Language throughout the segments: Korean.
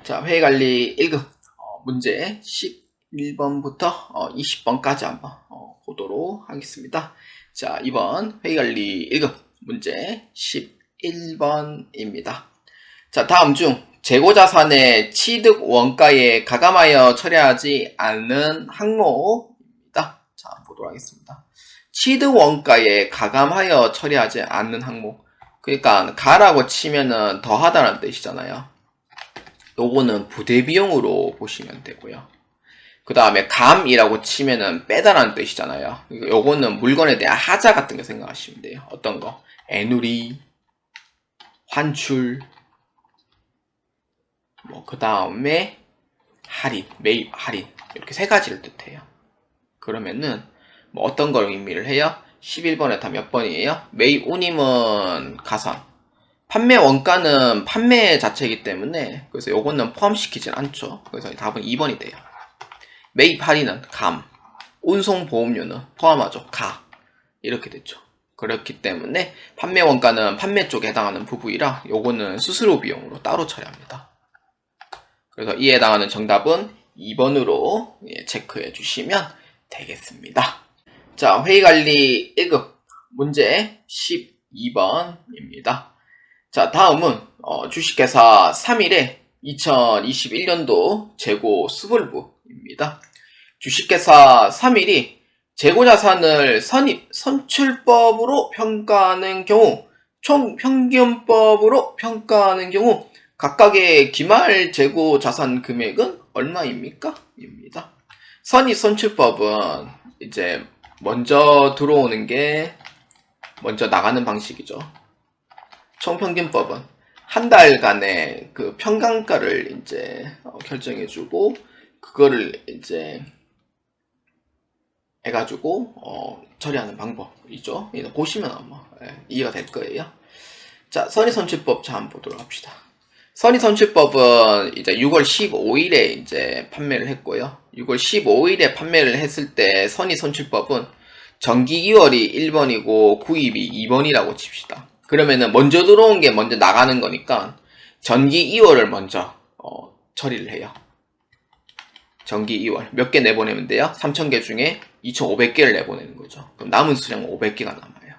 자, 회의관리 1급 문제 11번부터 20번까지 한번 보도록 하겠습니다. 자, 이번 회의관리 1급 문제 11번입니다. 자, 다음 중 재고자산의 취득 원가에 가감하여 처리하지 않는 항목입니다. 자, 보도록 하겠습니다. 취득 원가에 가감하여 처리하지 않는 항목. 그러니까 가라고 치면은 더하다는 뜻이잖아요. 요거는 부대비용으로 보시면 되고요. 그 다음에 감이라고 치면은 빼다라는 뜻이잖아요. 요거는 물건에 대한 하자 같은 거 생각하시면 돼요. 어떤 거? 애누리, 환출, 그 다음에 할인, 매입, 할인. 이렇게 세 가지를 뜻해요. 그러면은 어떤 걸 의미를 해요? 11번에 다 몇 번이에요? 매입 운임은 가산. 판매 원가는 판매 자체이기 때문에 그래서 요거는 포함시키진 않죠. 그래서 답은 2번이 돼요. 매입 할인은 감, 운송 보험료는 포함하죠. 가. 이렇게 됐죠. 그렇기 때문에 판매 원가는 판매 쪽에 해당하는 부분이라 요거는 수수료 비용으로 따로 처리합니다. 그래서 이에 해당하는 정답은 2번으로 체크해 주시면 되겠습니다. 자, 회의관리 1급 문제 12번입니다. 자, 다음은 주식회사 3일에 2021년도 재고 수불부입니다. 주식회사 3일이 재고자산을 선출법으로 평가하는 경우, 총평균법으로 평가하는 경우 각각의 기말 재고자산 금액은 얼마입니까? 입니다. 선출법은 이제 먼저 들어오는 게 먼저 나가는 방식이죠. 총평균법은 한 달간의 그 평간가를 이제 결정해주고 그거를 이제 해가지고 처리하는 방법이죠. 보시면 아마 이해가 될 거예요. 자, 선의선출법 자 한번 보도록 합시다. 선의선출법은 이제 6월 15일에 이제 판매를 했고요. 6월 15일에 판매를 했을 때 선의선출법은 정기 2월이 1번이고 구입이 2번이라고 칩시다. 그러면은 먼저 들어온 게 먼저 나가는 거니까 전기 2월을 먼저 처리를 해요. 전기 2월 몇 개 내보내면 돼요? 3,000개 중에 2,500개를 내보내는 거죠. 그럼 남은 수량은 500개가 남아요.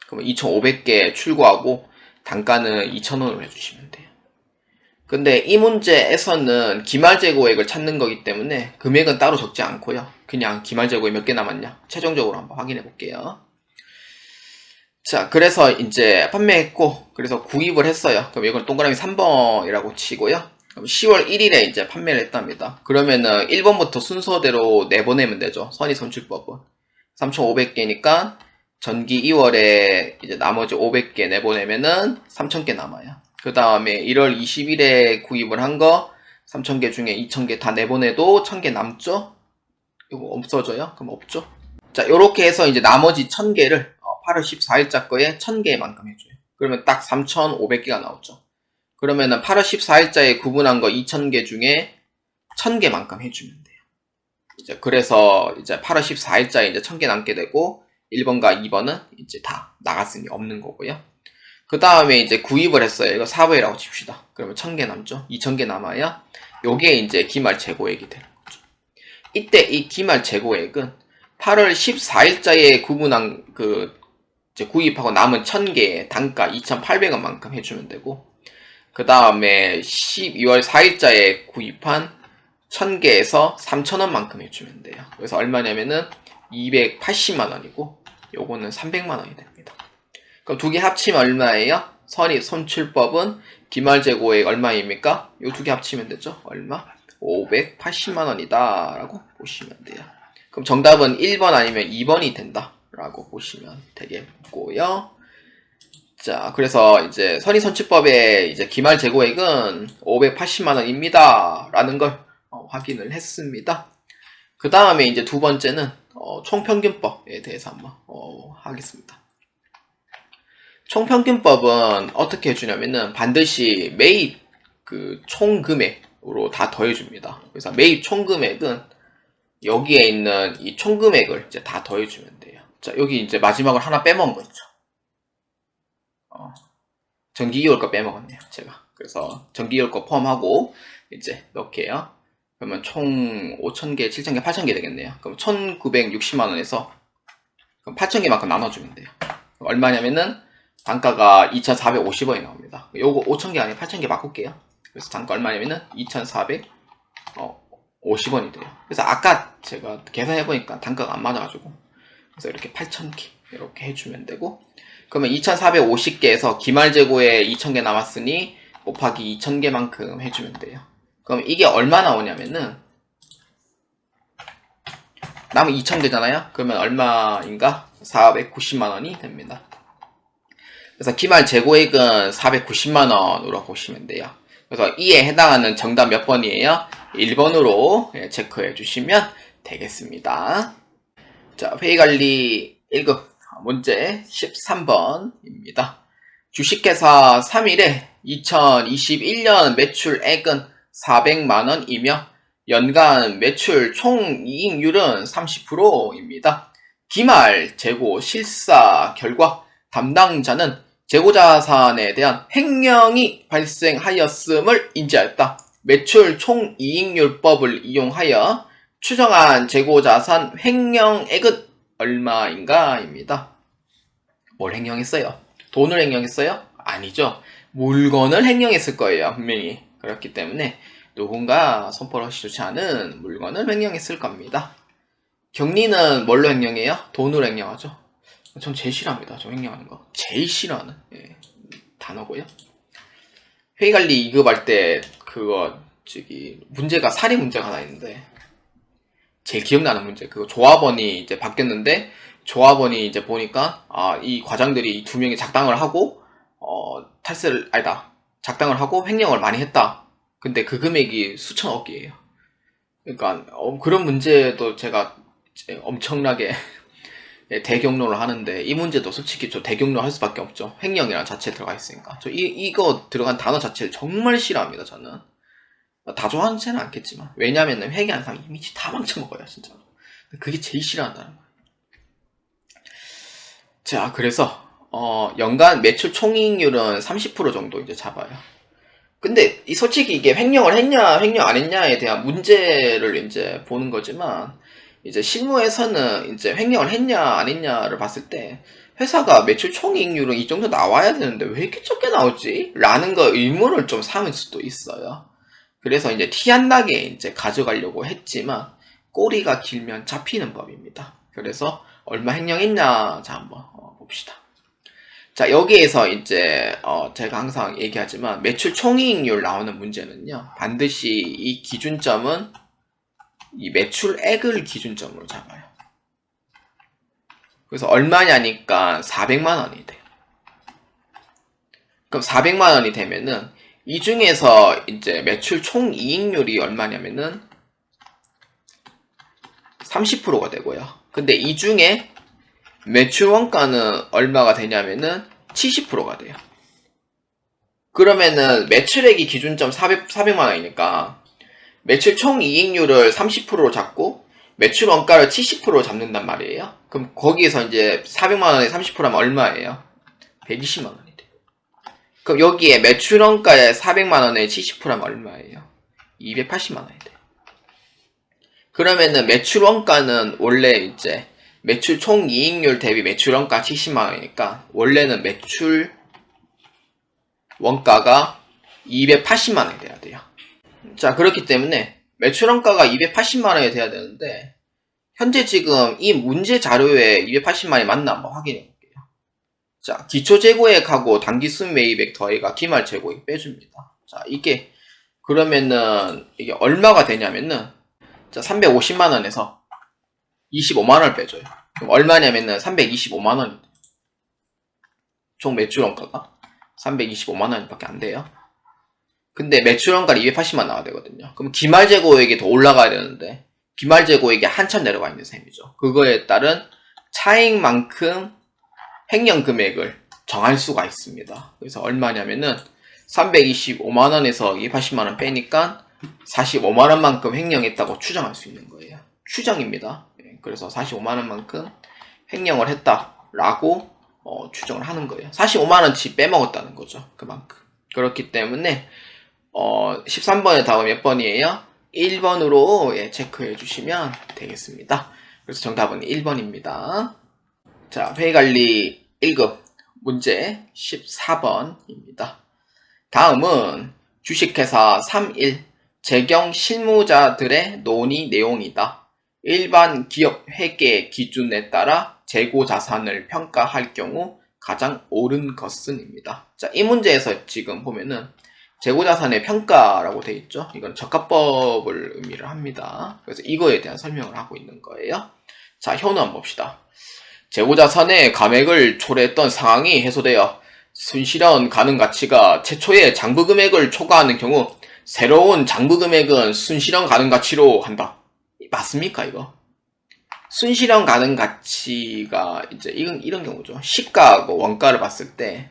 그러면 2,500개 출고하고 단가는 2,000원으로 해주시면 돼요. 근데 이 문제에서는 기말재고액을 찾는 거기 때문에 금액은 따로 적지 않고요. 그냥 기말재고액 몇 개 남았냐 최종적으로 한번 확인해 볼게요. 자, 그래서 이제 판매했고, 그래서 구입을 했어요. 그럼 이건 동그라미 3번이라고 치고요. 그럼 10월 1일에 이제 판매를 했답니다. 그러면은 1번부터 순서대로 내보내면 되죠. 선의선출법은. 3,500개니까 전기 2월에 이제 나머지 500개 내보내면은 3,000개 남아요. 그 다음에 1월 20일에 구입을 한 거 3,000개 중에 2,000개 다 내보내도 1,000개 남죠? 이거 없어져요? 그럼 없죠? 자, 요렇게 해서 이제 나머지 1,000개를 8월 14일자 거에 1,000개만큼 해줘요. 그러면 딱 3,500개가 나오죠. 그러면은 8월 14일자에 구분한 거 2,000개 중에 1,000개만큼 해주면 돼요. 이제 그래서 이제 8월 14일자에 이제 1,000개 남게 되고 1번과 2번은 이제 다 나갔으니 없는 거고요. 그 다음에 이제 구입을 했어요. 이거 4번이라고 칩시다. 그러면 1,000개 남죠. 2,000개 남아야 요게 이제 기말 재고액이 되는 거죠. 이때 이 기말 재고액은 8월 14일자에 구분한 이제 구입하고 남은 1,000개의 단가 2,800원만큼 해주면 되고, 그 다음에 12월 4일자에 구입한 1,000개에서 3,000원만큼 해주면 돼요. 그래서 얼마냐면은 280만원이고, 요거는 300만원이 됩니다. 그럼 두 개 합치면 얼마예요? 선출법은 기말재고액 얼마입니까? 요 두 개 합치면 되죠? 얼마? 580만원이다 라고 보시면 돼요. 그럼 정답은 1번 아니면 2번이 된다 라고 보시면 되겠고요. 자, 그래서 이제 선의선출법의 이제 기말 재고액은 580만원입니다 라는 걸 확인을 했습니다. 그 다음에 이제 두 번째는 총평균법에 대해서 한번 하겠습니다. 총평균법은 어떻게 해주냐면은 반드시 매입 총금액으로 다 더해줍니다. 그래서 매입 총금액은 여기에 있는 이 총금액을 이제 다 더해주면 돼요. 자, 여기 이제 마지막으로 하나 빼먹은 거 있죠. 전기 2월 거 빼먹었네요, 제가. 그래서 전기 2월 거 포함하고 이제 넣을게요. 그러면 총 5,000개, 7,000개, 8,000개 되겠네요. 그럼 1,960만원에서 그럼 8,000개만큼 나눠주면 돼요. 얼마냐면은 단가가 2,450원이 나옵니다. 요거 5,000개 아니라 8,000개 바꿀게요. 그래서 단가 얼마냐면은 2,450원이 돼요. 그래서 아까 제가 계산해보니까 단가가 안 맞아가지고 그래서 이렇게 8,000개 이렇게 해주면 되고, 그러면 2,450개에서 기말재고에 2,000개 남았으니 곱하기 2,000개만큼 해주면 돼요. 그럼 이게 얼마 나오냐면은 남은 2,000개잖아요. 그러면 얼마인가? 490만원이 됩니다. 그래서 기말 재고액은 490만원으로 보시면 돼요. 그래서 이에 해당하는 정답 몇 번이에요? 1번으로 체크해 주시면 되겠습니다. 자, 회의관리 1급 문제 13번입니다. 주식회사 3일에 2021년 매출액은 400만원이며 연간 매출 총이익률은 30%입니다. 기말 재고 실사 결과 담당자는 재고자산에 대한 횡령이 발생하였음을 인지하였다. 매출 총이익률법을 이용하여 추정한 재고자산 횡령액은 얼마인가? 입니다. 뭘 횡령했어요? 돈을 횡령했어요? 아니죠. 물건을 횡령했을 거예요. 분명히. 그렇기 때문에 누군가 손버릇이 좋지 않은 물건을 횡령했을 겁니다. 격리는 뭘로 횡령해요? 돈으로 횡령하죠. 전 제일 싫어합니다. 저 횡령하는 거. 제일 싫어하는 단어고요. 회의관리 2급 할 때 문제가 사례 문제가 하나 있는데 제일 기억나는 문제. 그거 조합원이 이제 바뀌었는데 조합원이 이제 보니까 이 과장들이 두 명이 작당을 하고 작당을 하고 횡령을 많이 했다. 근데 그 금액이 수천억 개예요. 그러니까 그런 문제도 제가 엄청나게 대경로를 하는데 이 문제도 솔직히 저 대경로 할 수밖에 없죠. 횡령이라는 자체에 들어가 있으니까. 저 이거 들어간 단어 자체를 정말 싫어합니다. 저는. 다 좋아하지는 않겠지만 왜냐면은 회계하는 사람 이미지 다 망쳐먹어요. 진짜로. 그게 제일 싫어한다는 거예요. 자, 그래서 연간 매출 총이익률은 30% 정도 이제 잡아요. 근데 솔직히 이게 횡령을 했냐 횡령 안 했냐에 대한 문제를 이제 보는 거지만 이제 실무에서는 이제 횡령을 했냐 안 했냐를 봤을 때 회사가 매출 총이익률은 이 정도 나와야 되는데 왜 이렇게 적게 나오지? 라는 거 의문을 좀 삼을 수도 있어요. 그래서 이제 티 안 나게 이제 가져가려고 했지만 꼬리가 길면 잡히는 법입니다. 그래서 얼마 횡령했냐 자 한번 봅시다. 자, 여기에서 이제 제가 항상 얘기하지만 매출 총이익률 나오는 문제는요, 반드시 이 기준점은 이 매출액을 기준점으로 잡아요. 그래서 얼마냐니까 400만원이 돼요. 그럼 400만원이 되면은 이 중에서 이제 매출 총이익률이 얼마냐면은 30%가 되고요. 근데 이 중에 매출 원가는 얼마가 되냐면은 70%가 돼요. 그러면은 매출액이 기준점 400만원이니까 매출 총이익률을 30%로 잡고 매출 원가를 70%로 잡는단 말이에요. 그럼 거기에서 이제 400만원에 30%하면 얼마예요? 120만원이 돼요. 그럼 여기에 매출 원가에 400만원에 70%하면 얼마예요? 280만원이 돼요. 그러면은 매출 원가는 원래 이제 매출 총이익률 대비 매출 원가 70만원이니까 원래는 매출 원가가 280만원이 돼야 돼요. 자, 그렇기 때문에 매출 원가가 280만원이 돼야 되는데 현재 지금 이 문제 자료에 280만원이 맞나 한번 확인해 볼게요. 자, 기초재고액하고 당기순매입액 더해가 기말재고액 빼줍니다. 자, 이게 그러면은 이게 얼마가 되냐면은 자, 350만원에서 25만원을 빼줘요. 그럼 얼마냐면은 325만원. 총 매출 원가가 325만원밖에 안 돼요. 근데 매출 원가를 280만 나와야 되거든요. 그럼 기말재고액이 더 올라가야 되는데 기말재고액이 한참 내려가 있는 셈이죠. 그거에 따른 차익만큼 횡령 금액을 정할 수가 있습니다. 그래서 얼마냐면은 325만원에서 280만원 빼니까 45만원만큼 횡령했다고 추정할 수 있는 거예요. 추정입니다. 그래서 45만원만큼 횡령을 했다라고 추정을 하는 거예요. 45만원치 빼먹었다는 거죠. 그만큼. 그렇기 때문에 13번의 답은 몇 번이에요? 1번으로 예, 체크해 주시면 되겠습니다. 그래서 정답은 1번입니다. 자, 회의관리 1급 문제 14번입니다. 다음은 주식회사 3.1 재경 실무자들의 논의 내용이다. 일반 기업 회계 기준에 따라 재고 자산을 평가할 경우 가장 옳은 것은입니다. 자, 이 문제에서 지금 보면은 재고자산의 평가라고 되어 있죠. 이건 적합법을 의미를 합니다. 그래서 이거에 대한 설명을 하고 있는 거예요. 자, 현우 한번 봅시다. 재고자산의 감액을 초래했던 상황이 해소되어 순실현 가능 가치가 최초의 장부금액을 초과하는 경우 새로운 장부금액은 순실현 가능 가치로 한다. 맞습니까, 이거? 순실현 가능 가치가 이제 이런 경우죠. 시가하고 원가를 봤을 때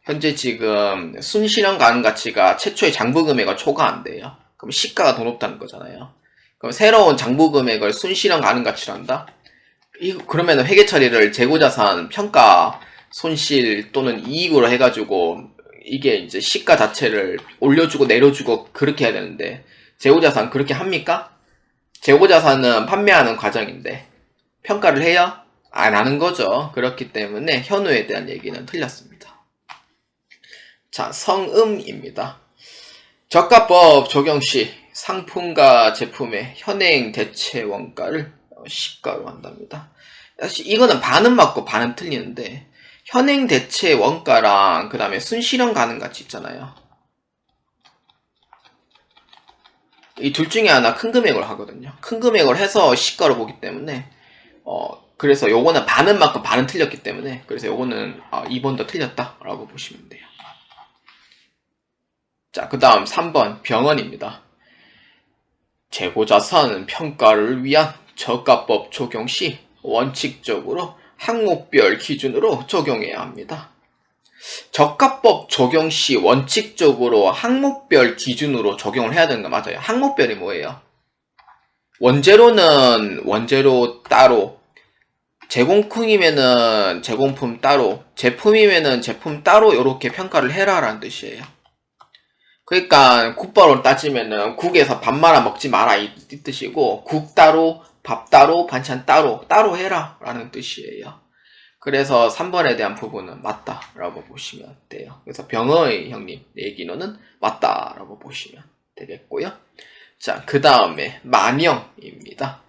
현재 지금 순실현 가능 가치가 최초의 장부금액을 초과한대요. 그럼 시가가 더 높다는 거잖아요. 그럼 새로운 장부금액을 순실현 가능 가치로 한다? 그러면 회계 처리를 재고자산 평가 손실 또는 이익으로 해가지고 이게 이제 시가 자체를 올려주고 내려주고 그렇게 해야 되는데 재고자산 그렇게 합니까? 재고자산은 판매하는 과정인데 평가를 해요? 안 하는 거죠. 그렇기 때문에 현우에 대한 얘기는 틀렸습니다. 자, 성음입니다. 저가법 적용 시 상품과 제품의 현행 대체 원가를 시가로 한답니다. 사실 이거는 반은 맞고 반은 틀리는데 현행 대체 원가랑 그 다음에 순실현 가능 가치 있잖아요. 이 둘 중에 하나 큰 금액을 하거든요. 큰 금액을 해서 시가로 보기 때문에 그래서 요거는 반은 맞고 반은 틀렸기 때문에 그래서 요거는 2번도 틀렸다라고 보시면 돼요. 자, 그 다음 3번 병원입니다. 재고자산 평가를 위한 저가법 적용 시 원칙적으로 항목별 기준으로 적용해야 합니다. 저가법 적용 시 원칙적으로 항목별 기준으로 적용을 해야 되는 거 맞아요. 항목별이 뭐예요? 원재료는 원재료 따로, 제공품이면은 제공품 따로, 제품이면은 제품 따로 이렇게 평가를 해라 라는 뜻이에요. 그러니까 국밥으로 따지면은 국에서 밥 말아 먹지 마라 이 뜻이고 국 따로, 밥 따로, 반찬 따로 해라 라는 뜻이에요. 그래서 3번에 대한 부분은 맞다라고 보시면 돼요. 그래서 병어의 형님 얘기는 맞다라고 보시면 되겠고요. 자, 그 다음에 만영입니다.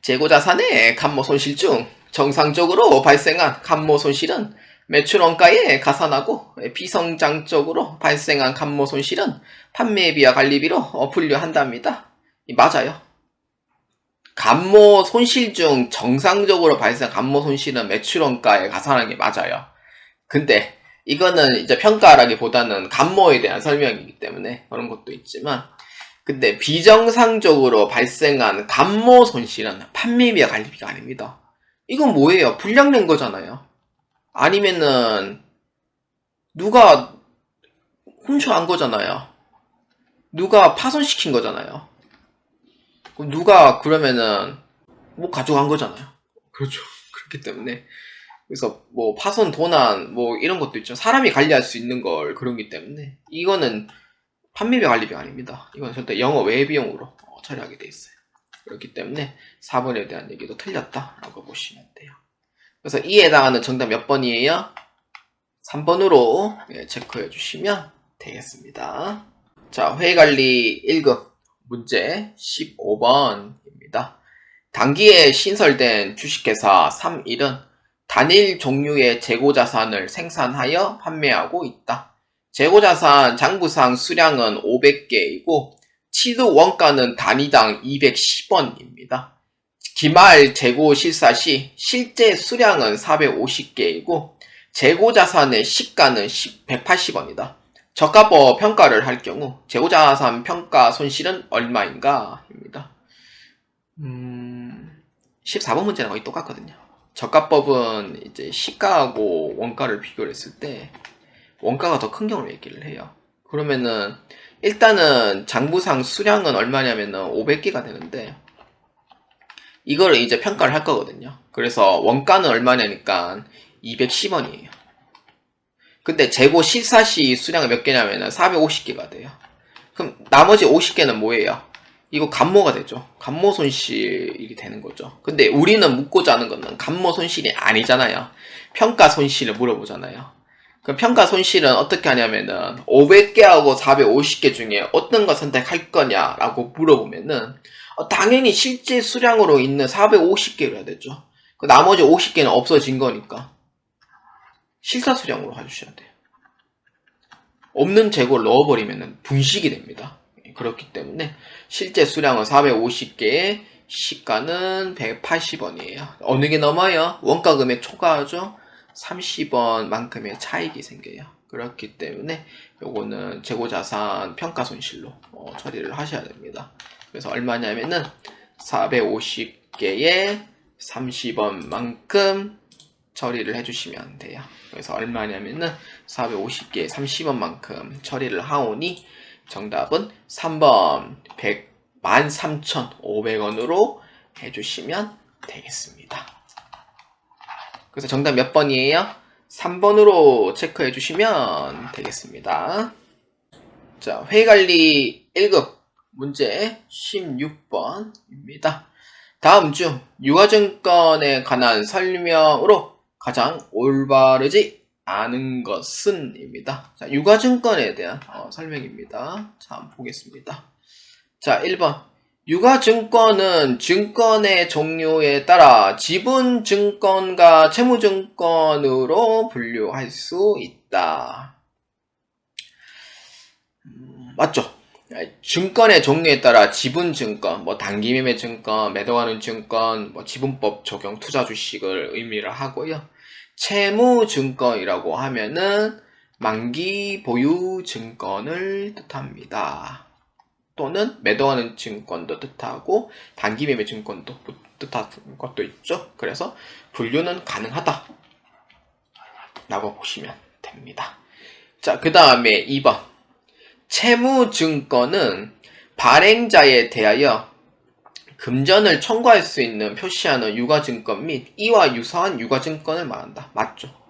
재고자산의 감모 손실 중 정상적으로 발생한 감모 손실은 매출 원가에 가산하고 비성장적으로 발생한 감모 손실은 판매비와 관리비로 분류한답니다. 맞아요. 감모 손실 중 정상적으로 발생한 감모 손실은 매출 원가에 가산하는 게 맞아요. 근데 이거는 이제 평가라기보다는 감모에 대한 설명이기 때문에 그런 것도 있지만 근데 비정상적으로 발생한 감모 손실은 판매비와 관리비가 아닙니다. 이건 뭐예요? 불량 낸 거잖아요. 아니면은 누가 훔쳐간 거잖아요. 누가 파손시킨 거잖아요. 그럼 누가 그러면은 뭐 가져간 거잖아요. 그렇죠. 그렇기 때문에 그래서 뭐 파손 도난 뭐 이런 것도 있죠. 사람이 관리할 수 있는 걸 그런기 때문에 이거는 판매비 관리비가 아닙니다. 이건 절대 영어 외비용으로 처리하게 돼 있어요. 그렇기 때문에 4번에 대한 얘기도 틀렸다라고 보시면 돼요. 그래서 이에 해당하는 정답 몇 번이에요? 3번으로 체크해 주시면 되겠습니다. 자, 회의관리 1급 문제 15번입니다. 단기에 신설된 주식회사 3.1은 단일 종류의 재고자산을 생산하여 판매하고 있다. 재고자산 장부상 수량은 500개이고 취득 원가는 단위당 210원입니다. 기말 재고 실사 시 실제 수량은 450개이고 재고자산의 시가는 180원이다. 저가법 평가를 할 경우 재고자산 평가 손실은 얼마인가? 입니다. 14번 문제는 거의 똑같거든요. 저가법은 이제 시가하고 원가를 비교를 했을 때 원가가 더 큰 경우를 얘기를 해요. 그러면은 일단은 장부상 수량은 얼마냐면은 500개가 되는데 이거를 이제 평가를 할 거거든요. 그래서 원가는 얼마냐니까 210원이에요. 근데 재고 실사시 수량이 몇 개냐면은 450개가 돼요. 그럼 나머지 50개는 뭐예요? 이거 감모가 되죠. 감모 손실이 되는 거죠. 근데 우리는 묻고자 하는 거는 감모 손실이 아니잖아요. 평가 손실을 물어보잖아요. 그럼 평가 손실은 어떻게 하냐면은 500개하고 450개 중에 어떤 거 선택할 거냐라고 물어보면은 당연히 실제 수량으로 있는 450개를 해야 되죠. 그 나머지 50개는 없어진 거니까 실사 수량으로 해주셔야 돼요. 없는 재고를 넣어버리면 분식이 됩니다. 그렇기 때문에 실제 수량은 450개에 시가는 180원이에요. 어느 게 넘어요? 원가 금액 초과하죠? 30원만큼의 차익이 생겨요. 그렇기 때문에 요거는 재고자산 평가손실로 처리를 하셔야 됩니다. 그래서 얼마냐면은 450개에 30원만큼 처리를 해주시면 돼요. 그래서 얼마냐면은 450개에 30원만큼 처리를 하오니 정답은 3번 13,500원으로 해주시면 되겠습니다. 그래서 정답 몇 번이에요? 3번으로 체크해 주시면 되겠습니다. 자, 회의관리 1급 문제 16번입니다. 다음 중 유가증권에 관한 설명으로 가장 올바르지 않은 것은 입니다. 자, 유가증권에 대한 설명입니다. 자, 한번 보겠습니다. 자, 1번. 유가증권은 증권의 종류에 따라 지분증권과 채무증권으로 분류할 수 있다. 맞죠? 증권의 종류에 따라 지분증권, 단기매매증권, 매도하는 증권, 지분법 적용 투자주식을 의미를 하고요. 채무증권이라고 하면은 만기 보유 증권을 뜻합니다. 또는 매도하는 증권도 뜻하고 단기 매매 증권도 뜻하는 것도 있죠. 그래서 분류는 가능하다 라고 보시면 됩니다. 자, 그 다음에 2번. 채무증권은 발행자에 대하여 금전을 청구할 수 있는 표시하는 유가증권 및 이와 유사한 유가증권을 말한다. 맞죠?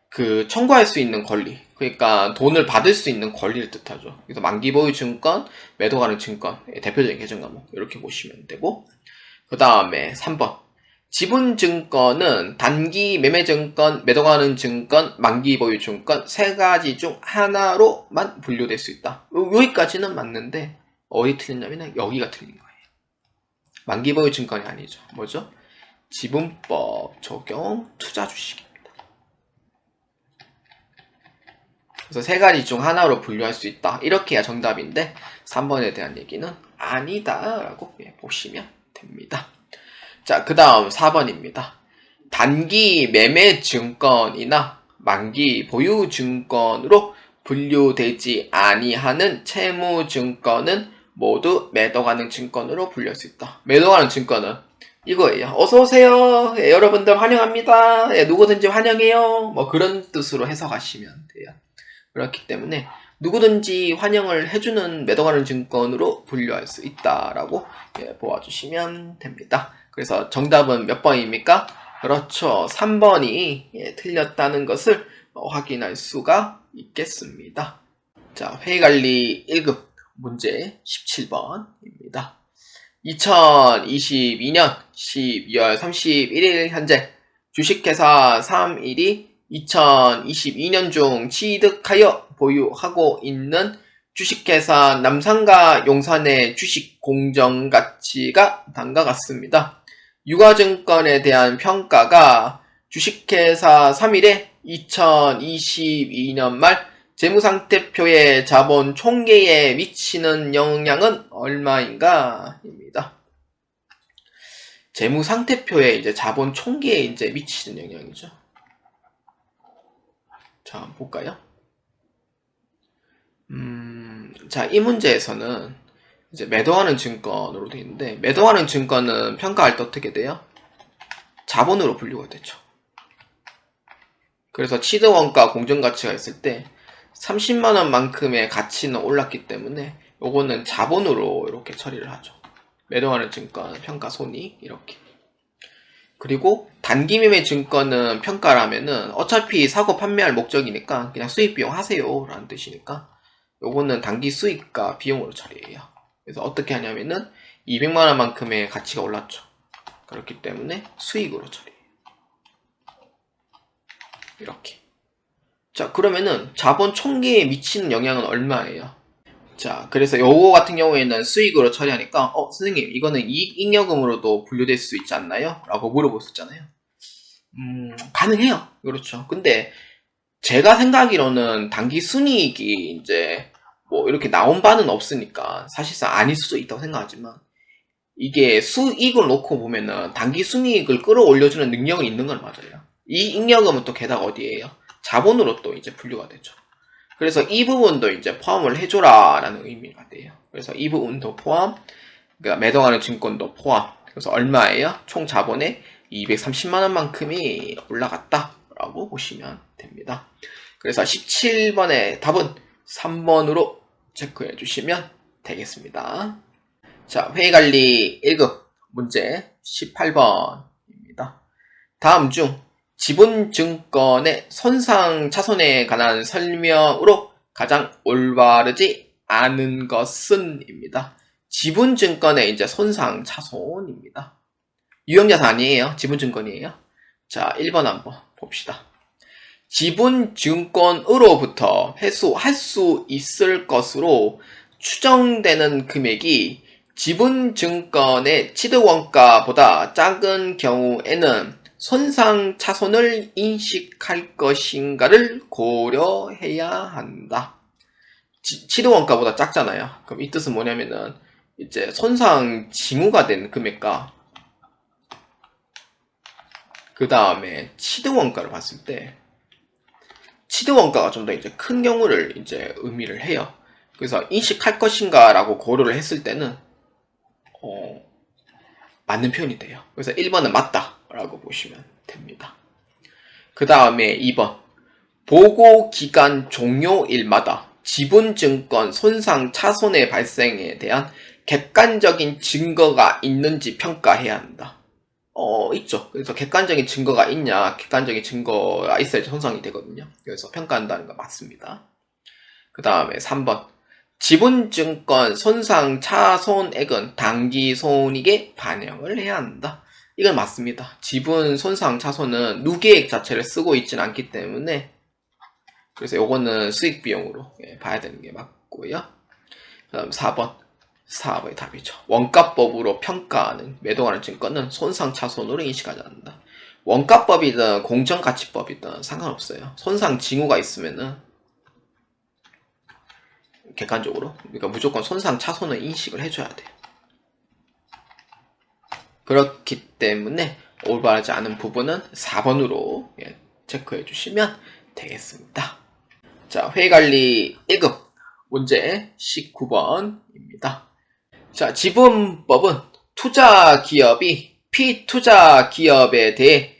그 청구할 수 있는 권리, 그러니까 돈을 받을 수 있는 권리를 뜻하죠. 그래서 만기보유 증권, 매도 가능 증권, 대표적인 계정 과목 이렇게 보시면 되고, 그 다음에 3번. 지분증권은 단기 매매증권, 매도 가능 증권, 만기보유 증권 세 가지 중 하나로만 분류될 수 있다. 여기까지는 맞는데 어디 틀렸냐면 여기가 틀린 거예요. 만기보유 증권이 아니죠. 뭐죠? 지분법 적용 투자주식. 그래서 세 가지 중 하나로 분류할 수 있다. 이렇게 해야 정답인데 3번에 대한 얘기는 아니다 라고 보시면 됩니다. 자, 그 다음 4번입니다. 단기 매매 증권이나 만기 보유 증권으로 분류되지 아니하는 채무 증권은 모두 매도 가능 증권으로 분류할 수 있다. 매도 가능 증권은 이거예요. 어서오세요. 예, 여러분들 환영합니다. 예, 누구든지 환영해요. 그런 뜻으로 해석하시면 돼요. 그렇기 때문에 누구든지 환영을 해주는 매도 가능 증권으로 분류할 수 있다라고 보아주시면 됩니다. 그래서 정답은 몇 번입니까? 그렇죠. 3번이 틀렸다는 것을 확인할 수가 있겠습니다. 자, 회의관리 1급 문제 17번입니다. 2022년 12월 31일 현재 주식회사 3일이 2022년 중 취득하여 보유하고 있는 주식회사 남산과 용산의 주식 공정가치가 다음과 같습니다. 유가증권에 대한 평가가 주식회사 3일에 2022년 말 재무상태표의 자본 총계에 미치는 영향은 얼마인가? 입니다. 재무상태표에 이제 자본 총계에 이제 미치는 영향이죠. 자, 한번 볼까요? 자, 이 문제에서는 이제 매도하는 증권으로 되어 있는데, 매도하는 증권은 평가할 때 어떻게 돼요? 자본으로 분류가 되죠. 그래서 취득원가 공정가치가 있을 때 30만원만큼의 가치는 올랐기 때문에 요거는 자본으로 이렇게 처리를 하죠. 매도하는 증권 평가 손익 이렇게. 그리고 단기 매매 증권은 평가라면은 어차피 사고 판매할 목적이니까 그냥 수익 비용 하세요 라는 뜻이니까 요거는 단기 수익과 비용으로 처리해요. 그래서 어떻게 하냐면은 200만원만큼의 가치가 올랐죠. 그렇기 때문에 수익으로 처리해요. 이렇게. 자, 그러면은 자본 총계에 미치는 영향은 얼마예요? 자, 그래서 요거 같은 경우에는 수익으로 처리하니까 선생님 이거는 이익잉여금으로도 분류될 수 있지 않나요? 라고 물어볼 수 있잖아요. 가능해요. 그렇죠. 근데 제가 생각하기로는 단기 순이익이 이제 뭐 이렇게 나온 바는 없으니까 사실상 아닐 수도 있다고 생각하지만 이게 수익을 놓고 보면은 단기 순이익을 끌어올려주는 능력은 있는 건 맞아요. 이 잉여금은 또 게다가 어디에요? 자본으로 또 이제 분류가 되죠. 그래서 이 부분도 이제 포함을 해줘라 라는 의미가 돼요. 그래서 이 부분도 포함, 그러니까 매도하는 증권도 포함. 그래서 얼마예요? 총 자본의 230만원만큼이 올라갔다 라고 보시면 됩니다. 그래서 17번의 답은 3번으로 체크해 주시면 되겠습니다. 자, 회의관리 1급 문제 18번입니다. 다음 중 지분증권의 손상 차손에 관한 설명으로 가장 올바르지 않은 것은 입니다. 지분증권의 이제 손상 차손입니다. 유형자산 아니에요. 지분증권이에요. 자, 1번 한번 봅시다. 지분증권으로부터 회수할 수 있을 것으로 추정되는 금액이 지분증권의 취득원가보다 작은 경우에는 손상 차손을 인식할 것인가를 고려해야 한다. 취득원가보다 작잖아요. 그럼 이 뜻은 뭐냐면은 이제 손상 징후가 된 금액과 그 다음에 취득원가를 봤을 때 취득원가가 좀 더 이제 큰 경우를 이제 의미를 해요. 그래서 인식할 것인가라고 고려를 했을 때는 맞는 표현이 돼요. 그래서 1번은 맞다라고 보시면 됩니다. 그 다음에 2번 보고기간 종료일마다 지분증권 손상 차손의 발생에 대한 객관적인 증거가 있는지 평가해야 한다. 있죠. 그래서 객관적인 증거가 있냐, 객관적인 증거가 있어야지 손상이 되거든요. 그래서 평가한다는 거 맞습니다. 그 다음에 3번 지분증권 손상 차손액은 당기 손익에 반영을 해야 한다. 이건 맞습니다. 지분 손상 차손은 누계액 자체를 쓰고 있지는 않기 때문에 그래서 요거는 수익 비용으로 봐야 되는 게 맞고요. 그 다음 4번의 답이죠. 원가법으로 평가하는 매도하는 증권은 손상 차손으로 인식하지 않는다. 원가법이든 공정가치법이든 상관없어요. 손상 징후가 있으면은 객관적으로 그러니까 무조건 손상 차손을 인식을 해줘야 돼요. 그렇기 때문에 올바르지 않은 부분은 4번으로 체크해 주시면 되겠습니다. 자, 회의관리 1급 문제 19번입니다. 자, 지분법은 투자기업이 피투자기업에 대해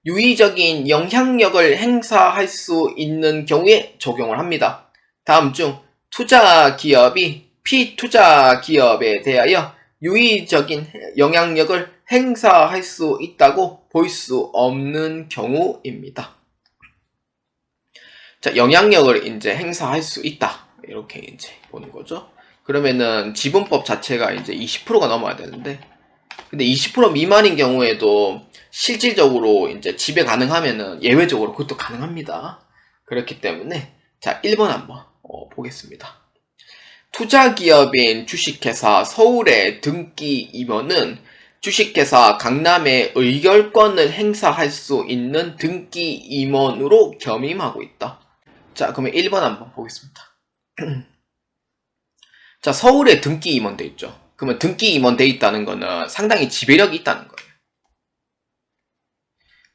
유의적인 영향력을 행사할 수 있는 경우에 적용을 합니다. 다음 중 투자기업이 피투자기업에 대하여 유의적인 영향력을 행사할 수 있다고 볼 수 없는 경우입니다. 자, 영향력을 이제 행사할 수 있다. 이렇게 이제 보는 거죠. 그러면은 지분법 자체가 이제 20%가 넘어야 되는데, 근데 20% 미만인 경우에도 실질적으로 이제 지배 가능하면은 예외적으로 그것도 가능합니다. 그렇기 때문에 자, 1번 한번 보겠습니다. 투자기업인 주식회사 서울의 등기 임원은 주식회사 강남의 의결권을 행사할 수 있는 등기 임원으로 겸임하고 있다. 자, 그러면 1번 한번 보겠습니다. 자, 서울에 등기 임원 돼 있죠. 그러면 등기 임원 돼 있다는 거는 상당히 지배력이 있다는 거예요.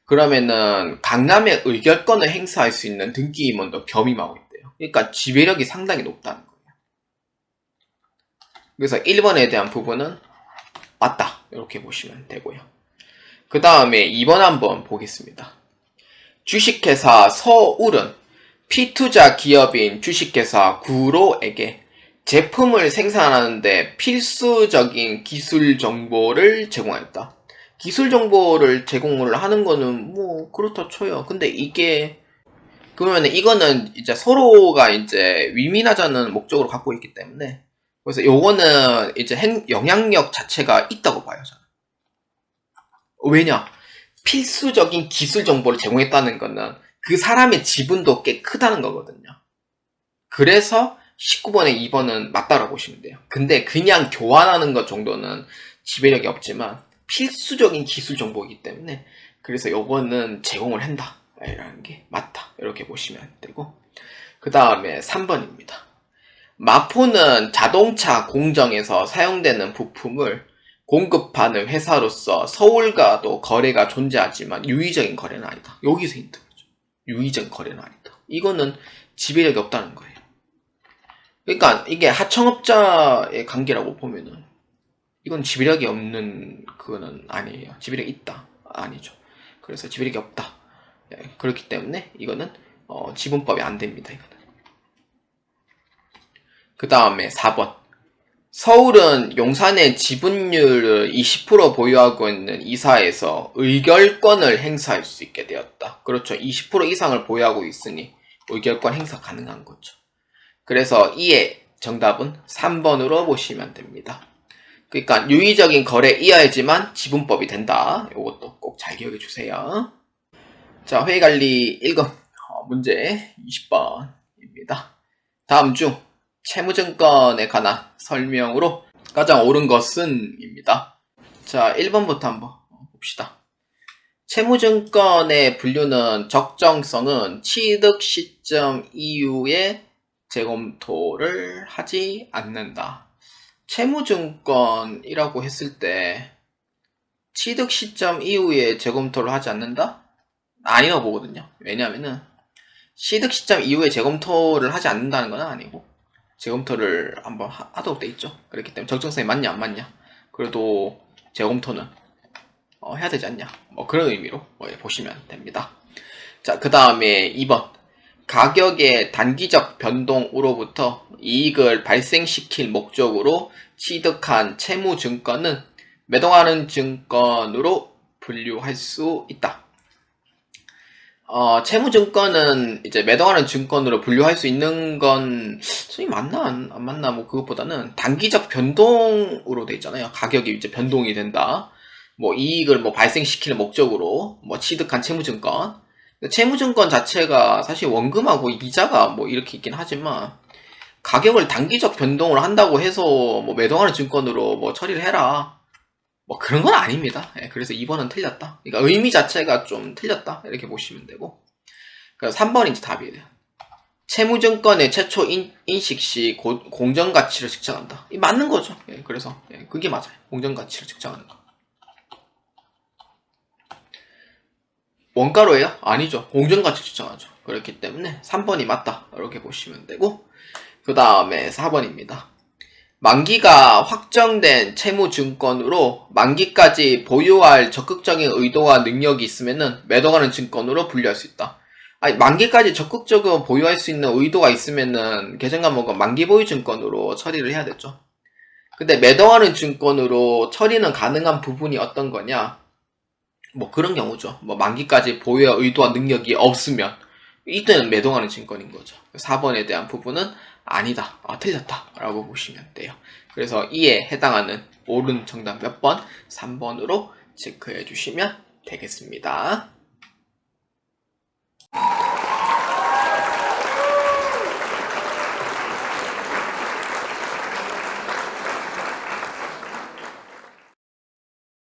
그러면은 강남의 의결권을 행사할 수 있는 등기 임원도 겸임하고 있대요. 그러니까 지배력이 상당히 높다는 거예요. 그래서 1번에 대한 부분은 맞다. 이렇게 보시면 되고요. 그 다음에 2번 한번 보겠습니다. 주식회사 서울은 피투자 기업인 주식회사 구로에게 제품을 생산하는데 필수적인 기술 정보를 제공했다. 기술 정보를 제공을 하는 거는 뭐 그렇다 쳐요. 근데 이게 그러면 이거는 이제 서로가 이제 위민하자는 목적으로 갖고 있기 때문에 그래서 요거는 이제 영향력 자체가 있다고 봐요. 저는. 왜냐? 필수적인 기술 정보를 제공했다는 거는 그 사람의 지분도 꽤 크다는 거거든요. 그래서 19번에 2번은 맞다라고 보시면 돼요. 근데 그냥 교환하는 것 정도는 지배력이 없지만 필수적인 기술 정보이기 때문에 그래서 요거는 제공을 한다 라는 게 맞다 이렇게 보시면 되고, 그 다음에 3번입니다. 마포는 자동차 공정에서 사용되는 부품을 공급하는 회사로서 서울과도 거래가 존재하지만 유의적인 거래는 아니다. 여기서 힌트죠. 유의적 거래는 아니다. 이거는 지배력이 없다는 거예요. 그러니까 이게 하청업자의 관계라고 보면은 이건 지배력이 없는 그거는 아니에요. 지배력이 있다. 아니죠. 그래서 지배력이 없다. 그렇기 때문에 이거는 지분법이 안 됩니다. 이거는. 그 다음에 4번. 서울은 용산의 지분율을 20% 보유하고 있는 이사에서 의결권을 행사할 수 있게 되었다. 그렇죠. 20% 이상을 보유하고 있으니 의결권 행사 가능한 거죠. 그래서 이의 정답은 3번으로 보시면 됩니다. 그러니까 유의적인 거래 이하이지만 지분법이 된다. 이것도 꼭 잘 기억해 주세요. 자, 회의관리 1급 문제 20번입니다. 다음 중 채무증권에 관한 설명으로 가장 옳은 것은 입니다. 자, 1번부터 한번 봅시다. 채무증권의 분류는 적정성은 취득 시점 이후에 재검토를 하지 않는다. 채무증권이라고 했을 때 취득 시점 이후에 재검토를 하지 않는다? 아니라고 보거든요. 왜냐하면은 취득 시점 이후에 재검토를 하지 않는다는 건 아니고 재검토를 한번 하도록 돼 있죠. 그렇기 때문에 적정성이 맞냐 안 맞냐 그래도 재검토는 해야 되지 않냐 뭐 그런 의미로 보시면 됩니다. 자, 그 다음에 2번. 가격의 단기적 변동으로부터 이익을 발생시킬 목적으로 취득한 채무증권은 매도하는 증권으로 분류할 수 있다. 채무증권은 이제 매도하는 증권으로 분류할 수 있는 건 소위 맞나 안 맞나 뭐 그것보다는 단기적 변동으로 돼 있잖아요. 가격이 이제 변동이 된다. 뭐 이익을 뭐 발생시키는 목적으로 뭐 취득한 채무증권. 채무증권 자체가 사실 원금하고 이자가 뭐 이렇게 있긴 하지만 가격을 단기적 변동을 한다고 해서 뭐 매도하는 증권으로 뭐 처리를 해라. 뭐 그런 건 아닙니다. 그래서 2번은 틀렸다. 그러니까 의미 자체가 좀 틀렸다. 이렇게 보시면 되고. 그래서 3번이 이제 답이에요. 채무증권의 최초 인식 시 공정가치를 측정한다. 이 맞는 거죠. 그래서 그게 맞아요. 공정가치를 측정하는 거. 원가로예요? 아니죠. 공정가치 측정하죠. 그렇기 때문에 3번이 맞다. 이렇게 보시면 되고. 그 다음에 4번입니다. 만기가 확정된 채무증권으로 만기까지 보유할 적극적인 의도와 능력이 있으면은 매도하는 증권으로 분류할 수 있다. 아니, 만기까지 적극적으로 보유할 수 있는 의도가 있으면은 계정과목은 만기 보유 증권으로 처리를 해야 되죠. 근데 매도하는 증권으로 처리는 가능한 부분이 어떤 거냐? 뭐 그런 경우죠. 뭐 만기까지 보유할 의도와 능력이 없으면 이때는 매도하는 증권인 거죠. 4번에 대한 부분은 아니다. 틀렸다. 라고 보시면 돼요. 그래서 이에 해당하는 옳은 정답 몇 번? 3번으로 체크해 주시면 되겠습니다.